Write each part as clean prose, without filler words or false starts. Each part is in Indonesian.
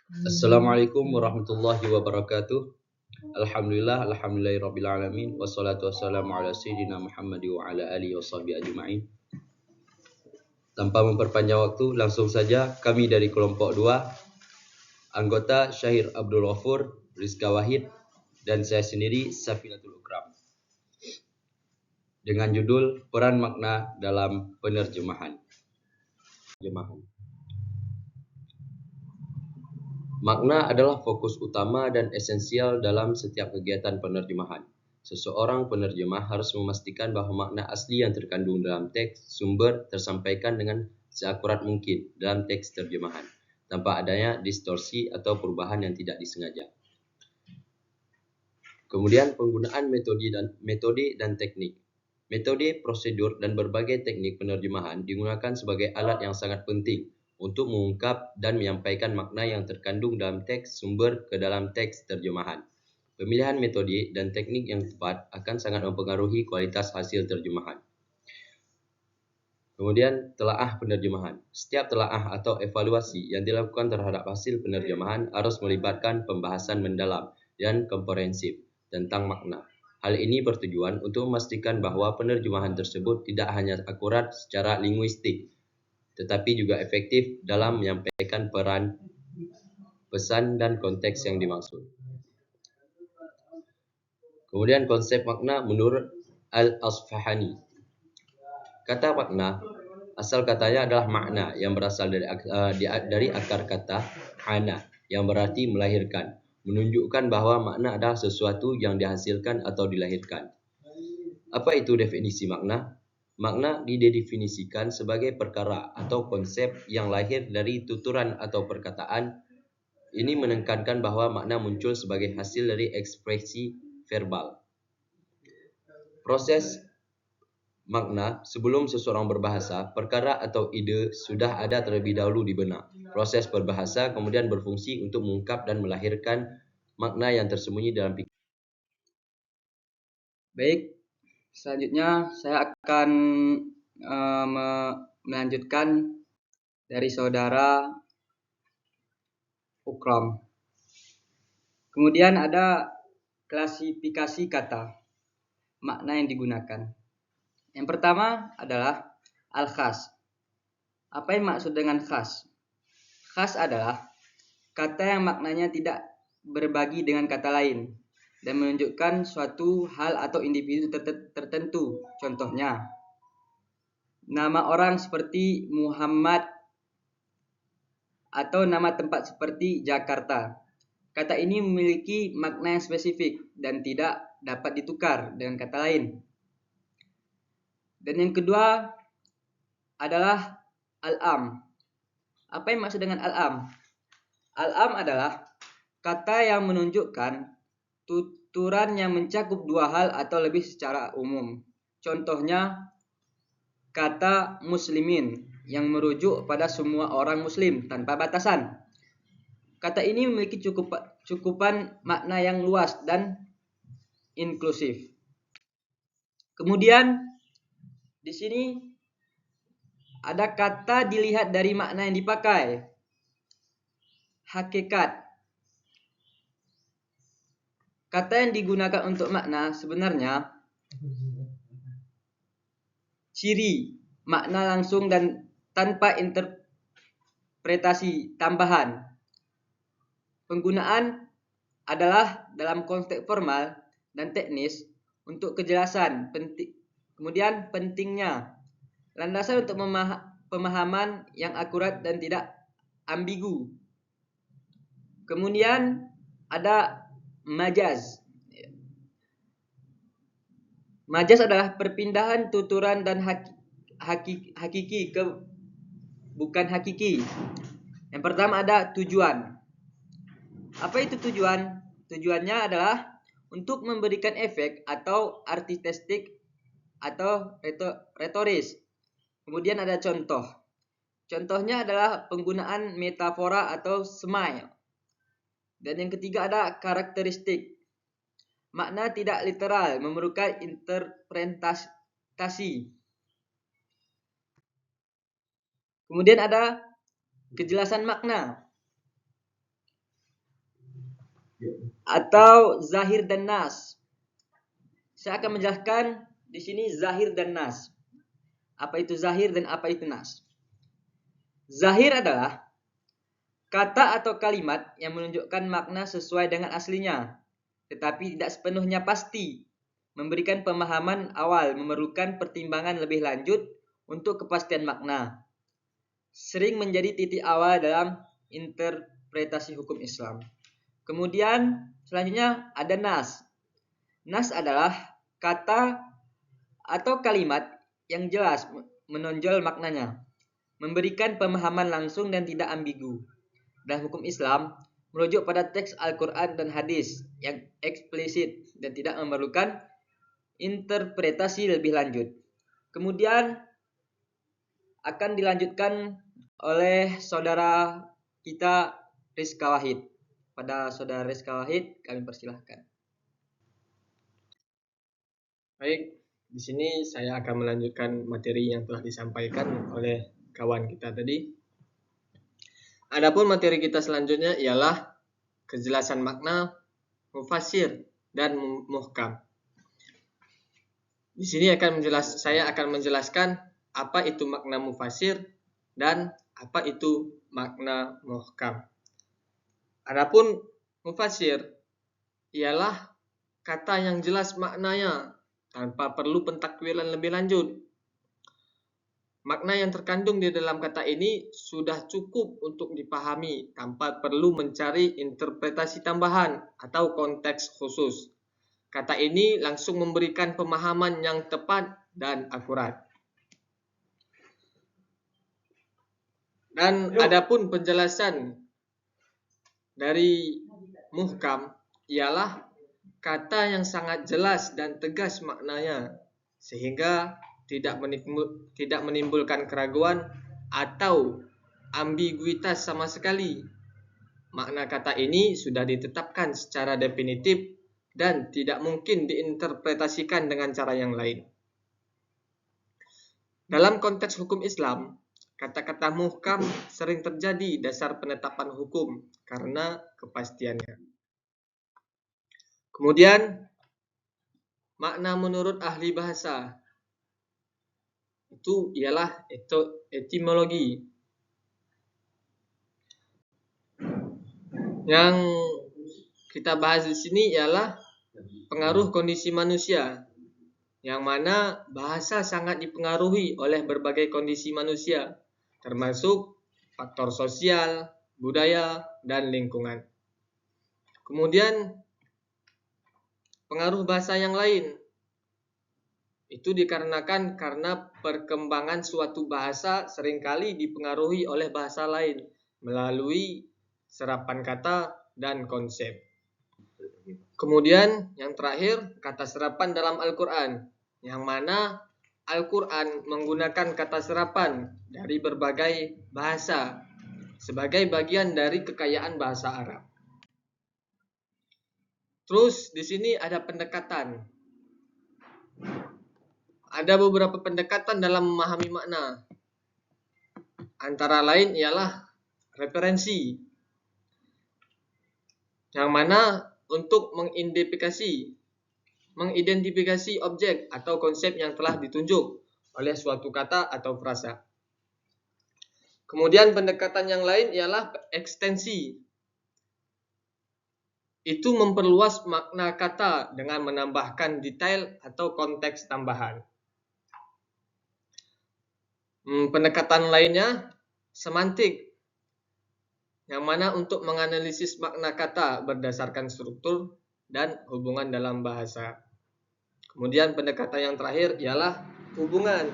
Assalamualaikum warahmatullahi wabarakatuh. Alhamdulillahirabbil alamin wassalatu wassalamu ala sayyidina Muhammad wa ala alihi washabihi ajmain. Tanpa memperpanjang waktu, langsung saja kami dari kelompok 2, anggota Syahir Abdul Ghafur, Rizka Wahid, dan saya sendiri Safinatul Ukram, dengan judul Peran Makna dalam Penerjemahan. Makna adalah fokus utama dan esensial dalam setiap kegiatan penerjemahan. Seseorang penerjemah harus memastikan bahwa makna asli yang terkandung dalam teks sumber tersampaikan dengan seakurat mungkin dalam teks terjemahan, tanpa adanya distorsi atau perubahan yang tidak disengaja. Kemudian penggunaan metode dan teknik. Metode, prosedur, dan berbagai teknik penerjemahan digunakan sebagai alat yang sangat penting untuk mengungkap dan menyampaikan makna yang terkandung dalam teks sumber ke dalam teks terjemahan. Pemilihan metode dan teknik yang tepat akan sangat mempengaruhi kualitas hasil terjemahan. Kemudian, telaah penerjemahan. Setiap telaah atau evaluasi yang dilakukan terhadap hasil penerjemahan harus melibatkan pembahasan mendalam dan komprehensif tentang makna. Hal ini bertujuan untuk memastikan bahwa penerjemahan tersebut tidak hanya akurat secara linguistik, tetapi juga efektif dalam menyampaikan peran, pesan, dan konteks yang dimaksud. Kemudian konsep makna menurut Al-Asfahani. Kata makna, asal katanya adalah makna yang berasal dari akar kata hana, yang berarti melahirkan, menunjukkan bahwa makna adalah sesuatu yang dihasilkan atau dilahirkan. Apa itu definisi makna? Makna didefinisikan sebagai perkara atau konsep yang lahir dari tuturan atau perkataan. Ini menekankan bahwa makna muncul sebagai hasil dari ekspresi verbal. Proses makna, sebelum seseorang berbahasa, perkara atau ide sudah ada terlebih dahulu di benak. Proses berbahasa kemudian berfungsi untuk mengungkap dan melahirkan makna yang tersembunyi dalam pikiran. Baik, selanjutnya saya akan melanjutkan dari saudara Ukram. Kemudian ada klasifikasi kata, makna yang digunakan. Yang pertama adalah al-khas. Apa yang maksud dengan khas? Khas adalah kata yang maknanya tidak berbagi dengan kata lain dan menunjukkan suatu hal atau individu tertentu. Contohnya, nama orang seperti Muhammad atau nama tempat seperti Jakarta. Kata ini memiliki makna yang spesifik dan tidak dapat ditukar dengan kata lain. Dan yang kedua adalah al-am. Apa yang maksud dengan al-am? Al-am adalah kata yang menunjukkan tuturan yang mencakup dua hal atau lebih secara umum. Contohnya, kata muslimin yang merujuk pada semua orang muslim tanpa batasan. Kata ini memiliki cukupan makna yang luas dan inklusif. Kemudian di sini ada kata dilihat dari makna yang dipakai. Hakikat. Kata yang digunakan untuk makna sebenarnya ciri, makna langsung dan tanpa interpretasi tambahan. Penggunaan adalah dalam konteks formal dan teknis untuk kejelasan. Kemudian pentingnya landasan untuk pemahaman yang akurat dan tidak ambigu. Kemudian ada majaz. Majaz adalah perpindahan tuturan dan hakiki ke bukan hakiki. Yang pertama ada tujuan. Apa itu tujuan? Tujuannya adalah untuk memberikan efek atau artistik atau retoris. Kemudian ada contoh. Contohnya adalah penggunaan metafora atau smile. Dan yang ketiga ada karakteristik. Makna tidak literal, memerlukan interpretasi. Kemudian ada kejelasan makna. atau zahir dan nas. Saya akan menjelaskan di sini zahir dan nas. Apa itu zahir dan apa itu nas? Zahir adalah kata atau kalimat yang menunjukkan makna sesuai dengan aslinya, tetapi tidak sepenuhnya pasti. Memberikan pemahaman awal memerlukan pertimbangan lebih lanjut untuk kepastian makna. Sering menjadi titik awal dalam interpretasi hukum Islam. Kemudian selanjutnya ada nas. Nas adalah kata atau kalimat yang jelas menonjol maknanya, memberikan pemahaman langsung dan tidak ambigu. Dalam hukum Islam, merujuk pada teks Al-Quran dan hadis yang eksplisit dan tidak memerlukan interpretasi lebih lanjut. Kemudian akan dilanjutkan oleh saudara kita Rizka Wahid. Pada saudara Rizka Wahid kami persilahkan. Baik, di sini saya akan melanjutkan materi yang telah disampaikan oleh kawan kita tadi. Adapun materi kita selanjutnya ialah kejelasan makna mufassir dan muhkam. Di sini saya akan menjelaskan apa itu makna mufassir dan apa itu makna muhkam. Adapun mufassir ialah kata yang jelas maknanya tanpa perlu pentakwilan lebih lanjut. Makna yang terkandung di dalam kata ini sudah cukup untuk dipahami tanpa perlu mencari interpretasi tambahan atau konteks khusus. Kata ini langsung memberikan pemahaman yang tepat dan akurat. Dan adapun penjelasan dari muhkam ialah kata yang sangat jelas dan tegas maknanya, sehingga tidak menimbulkan keraguan atau ambiguitas sama sekali. Makna kata ini sudah ditetapkan secara definitif dan tidak mungkin diinterpretasikan dengan cara yang lain. Dalam konteks hukum Islam, kata-kata muhkam sering terjadi dasar penetapan hukum karena kepastiannya. Kemudian, makna menurut ahli bahasa itu ialah etimologi. Yang kita bahas di sini ialah pengaruh kondisi manusia, yang mana bahasa sangat dipengaruhi oleh berbagai kondisi manusia, termasuk faktor sosial, budaya, dan lingkungan. Kemudian, pengaruh bahasa yang lain itu dikarenakan karena perkembangan suatu bahasa seringkali dipengaruhi oleh bahasa lain melalui serapan kata dan konsep. Kemudian yang terakhir, kata serapan dalam Al-Quran, yang mana Al-Quran menggunakan kata serapan dari berbagai bahasa sebagai bagian dari kekayaan bahasa Arab. Terus di sini ada pendekatan. Ada beberapa pendekatan dalam memahami makna. Antara lain ialah referensi, yang mana untuk mengidentifikasi objek atau konsep yang telah ditunjuk oleh suatu kata atau frasa. Kemudian pendekatan yang lain ialah ekstensi. Itu memperluas makna kata dengan menambahkan detail atau konteks tambahan. Pendekatan lainnya semantik, yang mana untuk menganalisis makna kata berdasarkan struktur dan hubungan dalam bahasa. Kemudian pendekatan yang terakhir ialah hubungan,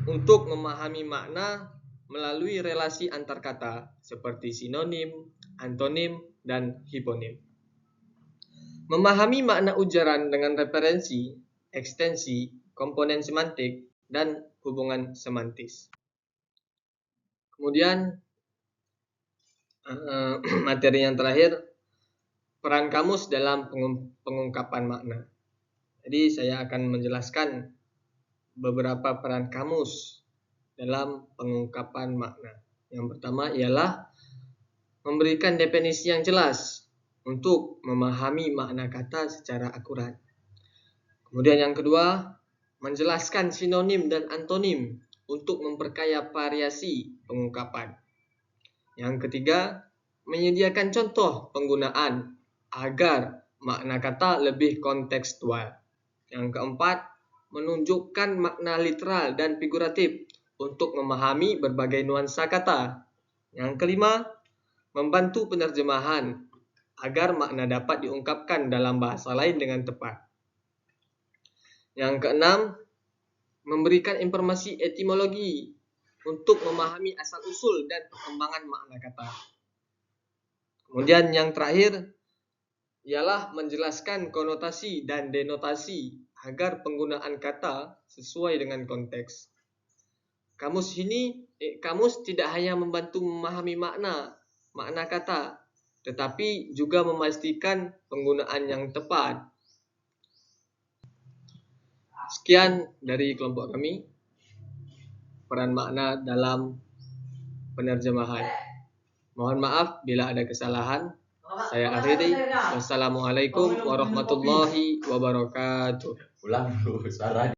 untuk memahami makna melalui relasi antar kata seperti sinonim, antonim, dan hiponim. Memahami makna ujaran dengan referensi, ekstensi, komponen semantik, dan hubungan semantis. Kemudian materi yang terakhir, peran kamus dalam pengungkapan makna. Jadi saya akan menjelaskan beberapa peran kamus dalam pengungkapan makna. Yang pertama ialah memberikan definisi yang jelas untuk memahami makna kata secara akurat. Kemudian yang kedua, menjelaskan sinonim dan antonim untuk memperkaya variasi pengungkapan. Yang ketiga, menyediakan contoh penggunaan agar makna kata lebih kontekstual. Yang keempat, menunjukkan makna literal dan figuratif untuk memahami berbagai nuansa kata. Yang kelima, membantu penerjemahan agar makna dapat diungkapkan dalam bahasa lain dengan tepat. Yang keenam, memberikan informasi etimologi untuk memahami asal-usul dan perkembangan makna kata. Kemudian yang terakhir ialah menjelaskan konotasi dan denotasi agar penggunaan kata sesuai dengan konteks. Kamus tidak hanya membantu memahami makna kata, tetapi juga memastikan penggunaan yang tepat. Sekian dari kelompok kami, peran makna dalam penerjemahan. Mohon maaf bila ada kesalahan. Saya akhiri. Wassalamualaikum warahmatullahi wabarakatuh. Ulang dulu suara.